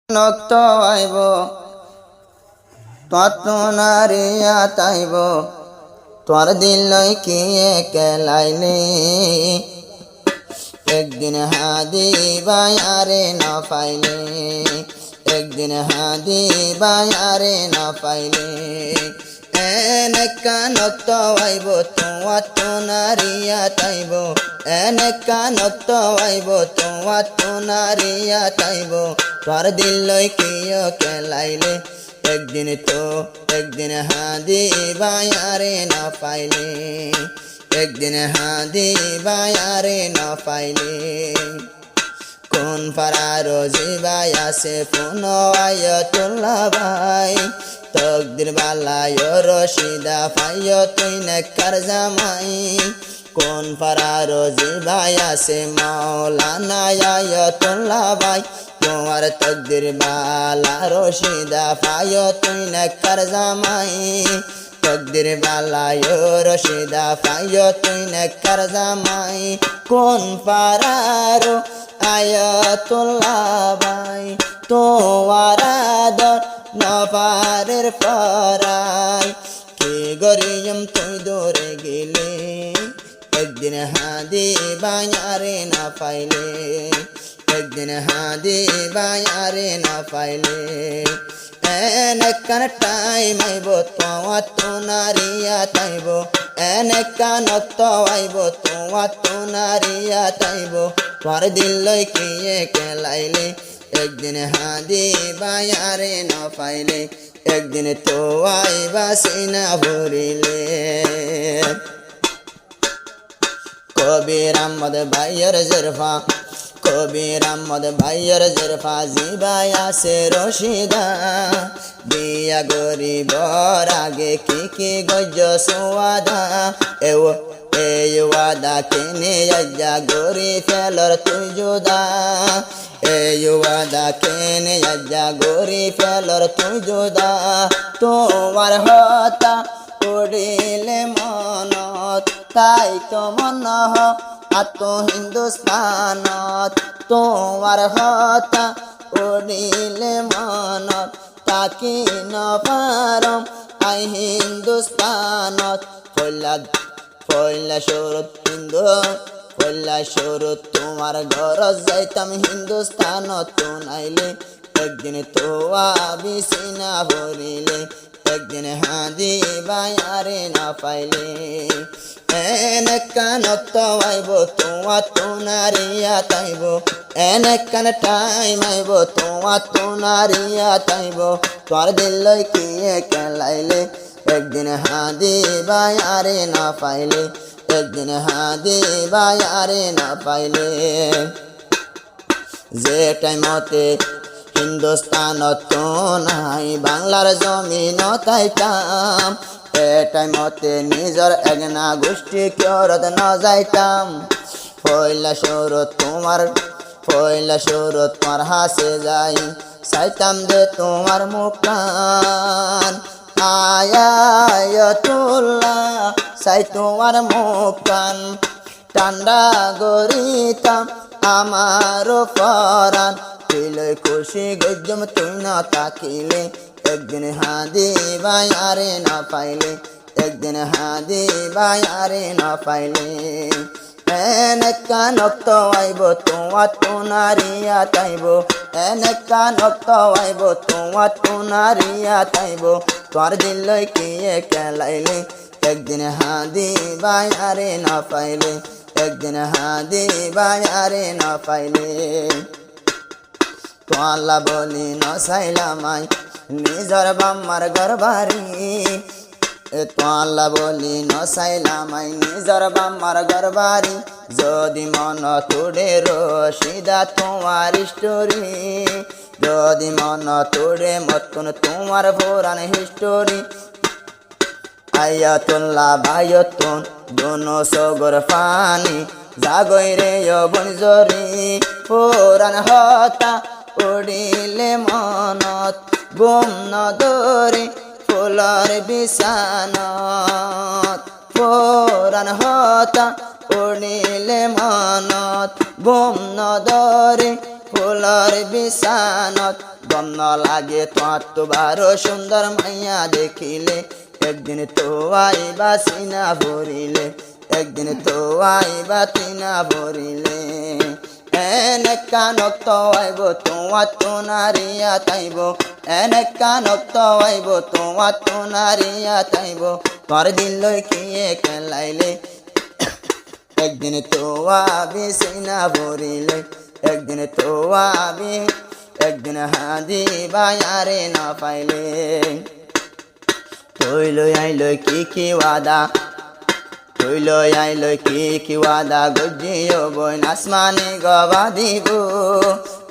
নক্ত আইব তৎনারিয়া তাইব তোর দিল কি কেলাইলে একদিন হাদি বায়ারে না পাইলে একদিন হাদি বায়ারে না পাইলে এনেকা নক্ত আইব তোমার নারিয়া তাইব এনেকা নক্ত আইব তোমার নারিয়া তাইব তোর দিল কি কেলাইলে একদিন হাদি বায়ারে না পাইলে একদিন হাদি বায়ারে না পাইলে কোন পাড়ার জিবাই আছে পুন আয়তুল্লাহ ভাই তকদির বালায় রশিদা পাইয় তুই নেকর জামাই কোন পাড়ার জিবাই আছে মাওলানা আয়তুল্লাহ ভাই তোমার তকদির বালা রশিদা পাইয় তুই নেকর জামাই তকদির বালায় রশিদা পাইয় তুই নেকর জামাই কোন পাড়ার আয়াতুল্লাহ ভাই তোমার আদর নপারের পরাই কি গরিয়ম তুই দূরে গেলে একদিন হাদি বায়ারে না পাইলে একদিন হাদি বায়ারে না পাইলে এনেকান টাইম আইব তোমার তো নারিয়া তাইব এনেকা নক্ত আইব তোমার তো নারিয়া তাইব তোর দিল কি কেলাইলে একদিন হাদি বায়ারে না পাইলে একদিন তো আইবা সিনা ভরিলে কবির আহমদ ভাইয়ের জরফা কবির আহমদ ভাইয়ের জরফা জিবাই আছে রশিদা বিয়া গরিবর আগে কি গজ্জ সোয়াদা এই ওয়াদা কেনে আজ্জা গরি ফেলর তুই জুদা এই ওয়াদা কেনে আজ্জা গরি ফেলর তুই জুদা তোমার হতা উড়িলে মনত তাই তো মন আত হিন্দুস্তানত তোমার হতা উড়িলে মনত তাকি ন পারম আই হিন্দুস্তানত পয়লা শরৎ হিন্দু পয়লা শরৎ তোমার ঘর যাইতাম হিন্দুস্তানত নাইলে একদিন তো আবি সিনা ভরিলে একদিন হাদি বায়ারে না পাইলে এনেকা নক্ত আইব তোমার তো নারিয়া তাইব এনেকান টাইম আইব তোমার তো নারিয়া তাইব তোর দিল কি কেলাইলে একদিন হাদি বায়ারে না পাইলে একদিন হাদি বায়ারে না পাইলে যে টাইমতে হিন্দুস্তানত তো নাই বাংলার জমিন তাইতাম এ টাইমতে নিজর একনা গোষ্ঠী কিয়রত ন যাইতাম পয়লা শরৎ তোমার হাসে যাই চাইতাম যে তোমার মুখান আয়াতুল্লাহ চাই তোমার মুখান ঠান্ডা গরিতাম আমার পরাণ দিলে খুশি গজ্জম তুই না তাকিলে একদিন হাদি বায়ারে না পাইলে একদিন হাদি বায়ারে না পাইলে এনেকা নক্ত আইব তোমার তো নারিয়া তাইব এনেকা নক্ত আইব তোমার তো নারিয়া তাইব তোর দিল কি কেলাইলে একদিন হাদি বায়ারে না পাইলে একদিন হাদি বায়ারে না পাইলে তো আল্লাহ বলি ন সাইলামাই নিজর বাম্মার গরবারি তো আল্লাহ বলি ন সাইলামাই নিজর বাম্মার গরবারি যদি মন তোড়ে রশিদা তোমার স্টোরি যদি মন তোড়ে মতন তোমার পুরান হিস্টোরি আয়াতুল্লাহ ভাইয়তুন দোনো সগর পানি জাগই রে বনজরি পুরান হতা উড়িলে মনত গুম নদরে ফুলর বিছানত পুরান হতা উড়িলে মনত গুম নদরে ফুলর বিছানত দন্ন লাগে তোমার তো বারো সুন্দর মাইয়া দেখিলে একদিন তো আইবা সিনা ভরিলে একদিন তো আইবা তিনা ভরিলে এনে কানক তো আইব তোমার তো নারিয়া তাইব এনে কানক তো আইব তোমার তো নারিয়া তাইব তোর দিল লই কিয়ে খেলাইলে একদিন তো আবি সিনা ভরিলে একদিন তো আবি একদিন হাদি বায়ারে না পাইলে তৈল আইলো কি ওয়াদা তৈল আইলো কি ওয়াদা গজিও বইন আসমানে গবা দিব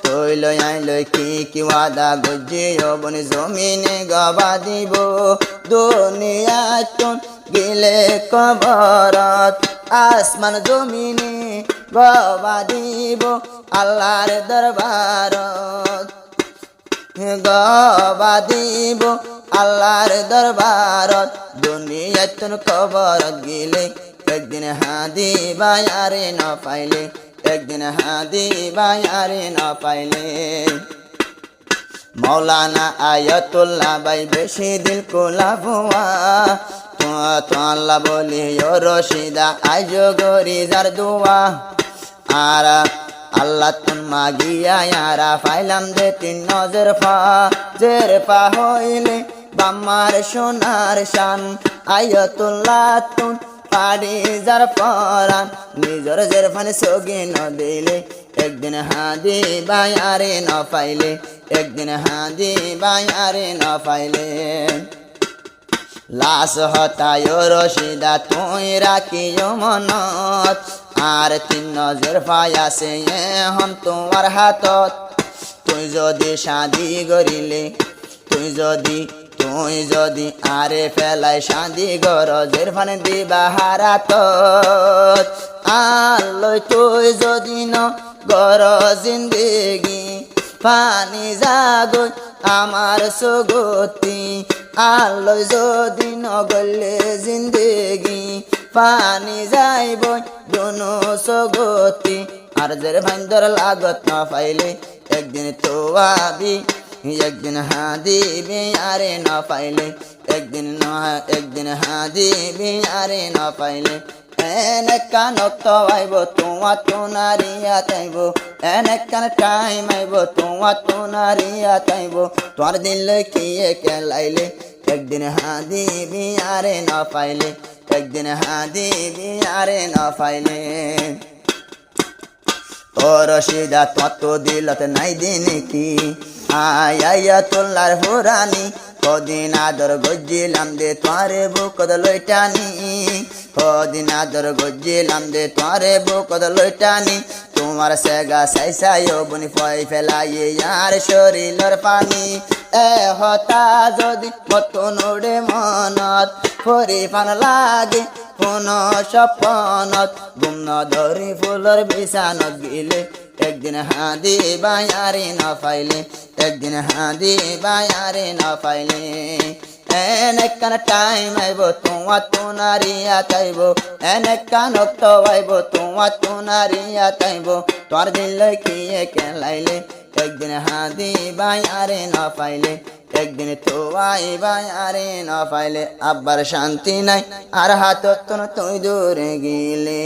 তৈল আইলো কি ওয়াদা গজিও বইন জমিনে গবা দিব দুনিয়া চুন গেলে কবরত আসমান জমিনে গবা দিব আল্লাহর দরবারত গবা দিব আল্লাহর দরবারত দুনিয়াতুন কবরত গেলে একদিন হাদি বায়ারে না পাইলে একদিন হাদি বায়ারে না পাইলে মৌলানা আয়াতুল্লাহ ভাই বেশি দিল কোলা ভুয়া তো আল্লাহ বলি ও রশিদা আজ গরি যার দুয়া আর আল্লাহ তুন মাগিয়া ইয়ারা ফাইলাম দে তিন নজর জের পা হইলে বাম্মার সোনার শান আয়াতুল্লাহ তুন পাড়ি যার পরান নিজর জের ফানে সগি ন দিলে একদিন হাদি বায়ারে ন পাইলে একদিন হাদি বায়ারে ন পাইলে লাশ হতায় রশিদা তুই রাখিও মনত আর তিন নজর পায়াছে এখন তোমার হাতত তুই যদি শাদি করিলে তুই যদি আরে ফেলাই শাদি গরজের ফানে দিবা হারাত আল্লই তুই যদি ন গর জিন্দেগি পানি জাগই আমার সগতি আল্লই যদি নগলে জিন্দেগি পানি যাইব দুনো সগতি আর জের ভাইন্দর লাগত না পাইলে একদিন তো আবি একদিন হাদি বিয়ারে না পাইলে একদিন হাদি বিয়ারে না পাইলে এনে কানক তো আইব তোমার তো নারিয়া তাইব এনে কান টাইম আইব তোমার তো নারিয়া তাইব তোর দিল কিয়ে খেলাইলে একদিন হাদি বিয়ারে না পাইলে একদিন হাদি বিয়ারে না পাইলে ও রশিদা তত দিলত নাই দিন কি আয়াতুল্লাহর হুরানি কদিন আদর গজিলাম দে তোরে বুকদ লইটানি কদিন আদর গজিলাম দে তোরে বুকদ লইটানি তোমার সেগা সাইসাইও বনি ফয় ফেলাই আর শরীরের পানি এ হতা যদি মত নোড়ে মনত ফরি পান লাগে কোন স্বপ্নত গুমন ধরি ফুলর বিছানত গিলে একদিন হাদি বায়ারে না পাইলে একদিন হাদি বায়ারে না পাইলে এনে কান টাইম আইব তোমার তো নারিয়া তাইব এনে কানক তো আইব তোমার তো নারিয়া তাইব তোর দিল কিয়ে খেলাইলে একদিন হাদি বায়ারে না পাইলে একদিন তো বায়ারে না পাইলে আব্বার শান্তি নাই আর হাতত তুই দূরে গেলে।